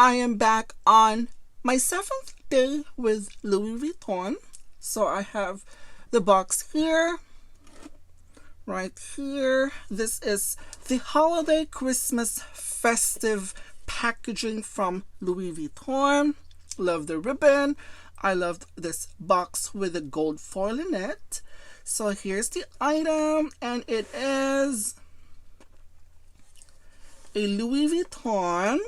I am back on my 7th day with Louis Vuitton. So I have the box here, right here. This is the holiday Christmas festive packaging from Louis Vuitton. Love the ribbon. I love this box with the gold foil in it. So here's the item, and it is a Louis Vuitton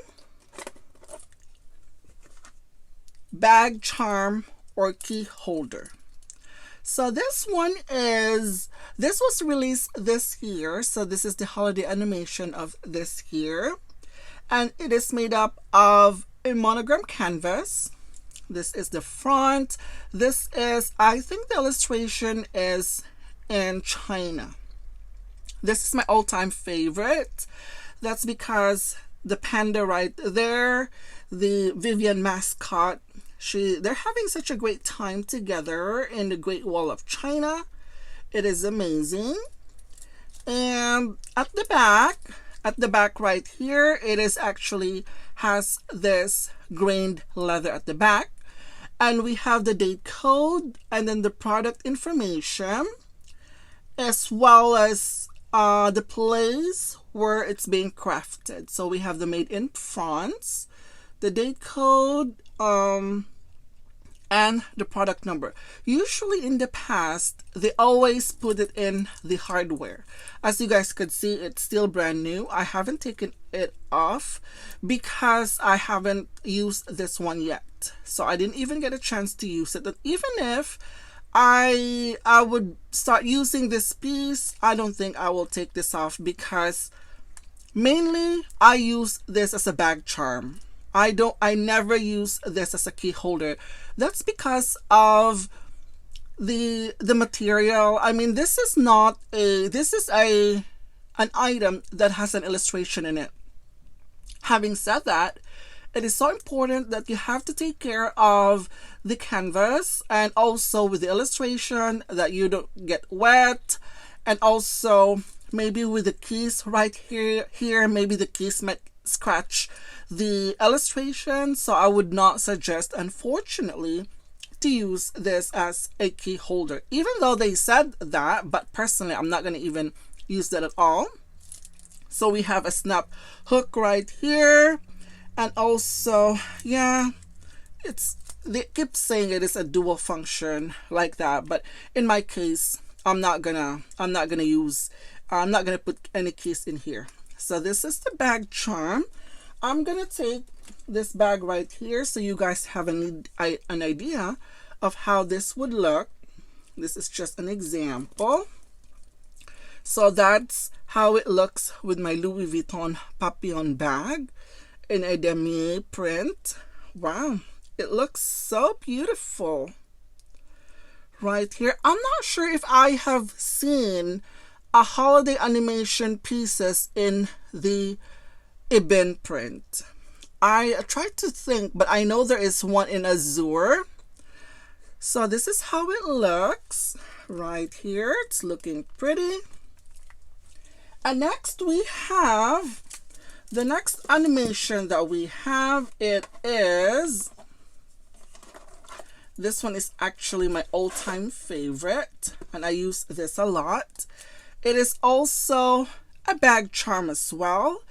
bag charm or key holder. So this was released this year. So this is the holiday animation of this year. And it is made up of a monogram canvas. This is the front. This is, I think the illustration is in China. This is my all-time favorite. That's because the panda right there, the Vivian mascot, they're having such a great time together in the Great Wall of China. It is amazing. And at the back right here, it is actually has this grained leather at the back. And we have the date code and then the product information, as well as the place where it's being crafted. So we have the made in France, the date code, and the product number. Usually in the past, they always put it in the hardware. As you guys could see, it's still brand new. I haven't taken it off because I haven't used this one yet. So I didn't even get a chance to use it. And even if I would start using this piece, I don't think I will take this off because mainly I use this as a bag charm. I never use this as a key holder. That's because of the material. I mean, this is an item that has an illustration in it. Having said that, it is so important that you have to take care of the canvas and also with the illustration that you don't get wet, and also maybe with the keys right here, maybe the keys might scratch the illustration. So I would not suggest, unfortunately, to use this as a key holder, even though they said that, but personally I'm not going to even use that at all. So we have a snap hook right here, and also they keep saying it is a dual function like that, but in my case I'm not gonna put any keys in here. So this is the bag charm. I'm gonna take this bag right here so you guys have an idea of how this would look. This is just an example. So that's how it looks with my Louis Vuitton Papillon bag in a damier print. Wow, it looks so beautiful right here. I'm not sure if I have seen a holiday animation pieces in the Ibn print. I tried to think, but I know there is one in azure. So this is how it looks right here. It's looking pretty. And next we have the next animation that we have. It is, this one is actually my all-time favorite, and I use this a lot. It is also a bag charm as well.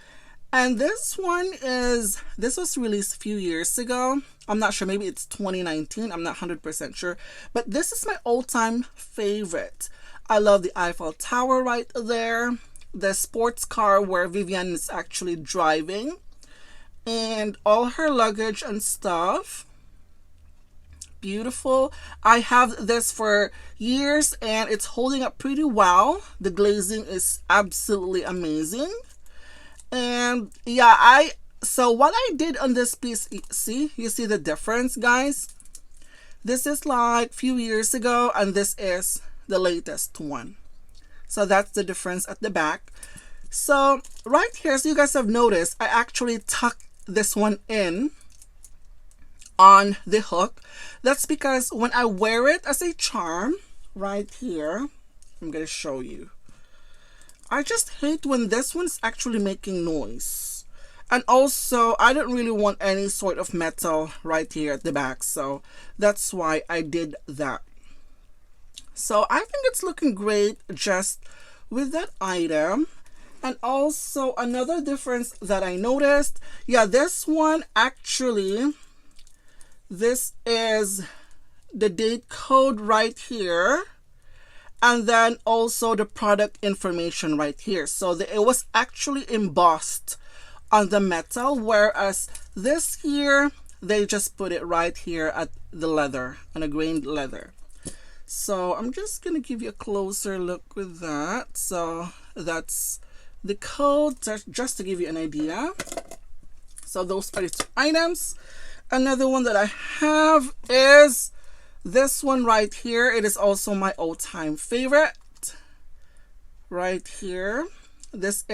And this was released a few years ago. I'm not sure, maybe it's 2019. I'm not 100% sure. But this is my all-time favorite. I love the Eiffel Tower right there. The sports car where Vivian is actually driving. And all her luggage and stuff. Beautiful. I have this for years and it's holding up pretty well. The glazing is absolutely amazing. And yeah, so what I did on this piece, you see the difference, guys? This is like a few years ago and this is the latest one. So that's the difference at the back. So right here, so you guys have noticed, I actually tucked this one in on the hook. That's because when I wear it as a charm right here, I'm going to show you. I just hate when this one's actually making noise. And also, I don't really want any sort of metal right here at the back, so that's why I did that. So I think it's looking great just with that item. And also another difference that I noticed, yeah, this one actually, this is the date code right here, and then also the product information right here. So it was actually embossed on the metal, whereas this here, they just put it right here at the leather, on a grained leather. So I'm just gonna give you a closer look with that. So that's the code, just to give you an idea. So those are the two items. Another one that I have is this one right here. It is also my all-time favorite right here. This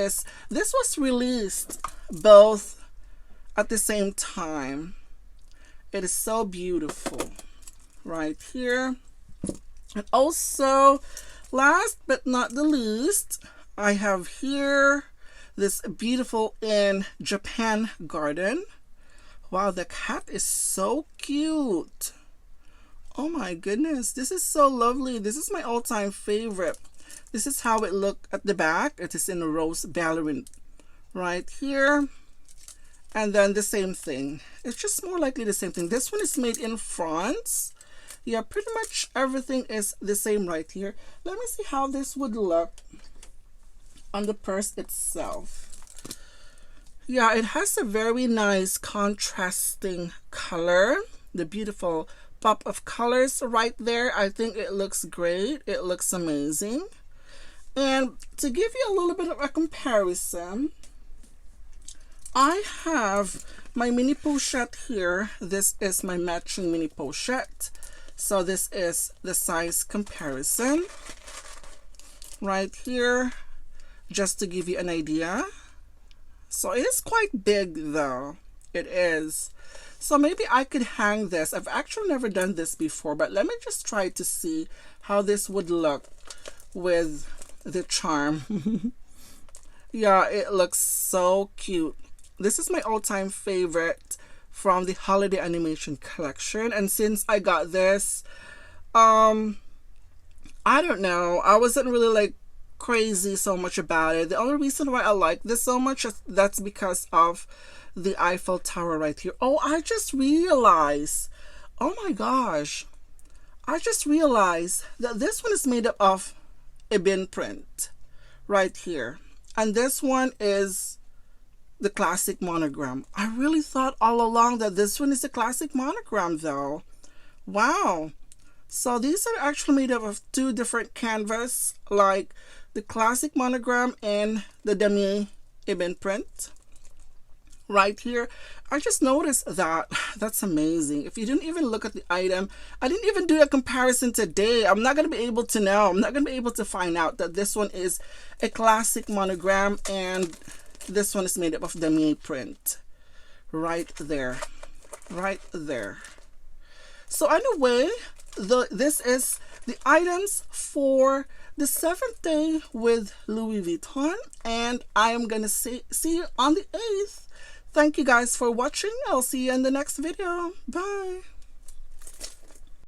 was released both at the same time. It is so beautiful right here. And also, last but not the least, I have here this beautiful in Japan garden. Wow, the cat is so cute. Oh my goodness, this is so lovely. This is my all-time favorite. This is how it looked at the back. It is in a rose ballerine right here. And then the same thing. It's just more likely the same thing. This one is made in France. Yeah, pretty much everything is the same right here. Let me see how this would look on the purse itself. Yeah, it has a very nice contrasting color. The beautiful pop of colors right there. I think it looks great. It looks amazing. And to give you a little bit of a comparison, I have my mini pochette here. This is my matching mini pochette. So this is the size comparison right here, just to give you an idea. So it is quite big though. It is. So maybe I could hang this. I've actually never done this before, but let me just try to see how this would look with the charm. Yeah, it looks so cute. This is my all-time favorite from the holiday animation collection. And since I got this, I don't know, I wasn't really like crazy so much about it. The only reason why I like this so much is that's because of the Eiffel Tower right here. Oh, I just realized, oh my gosh, I just realized that this one is made up of ebony print right here, and this one is the classic monogram. I really thought all along that this one is the classic monogram though. Wow. So these are actually made up of two different canvas, like the classic monogram and the damier ebony print right here. I just noticed that. That's amazing. If you didn't even look at the item, I didn't even do a comparison today. I'm not going to be able to know. I'm not going to be able to find out that this one is a classic monogram and this one is made up of damier print right there. Right there. So anyway, this is the items for the 7th day with Louis Vuitton, and I am gonna see you on the 8th. Thank you guys for watching. I'll see you in the next video. Bye.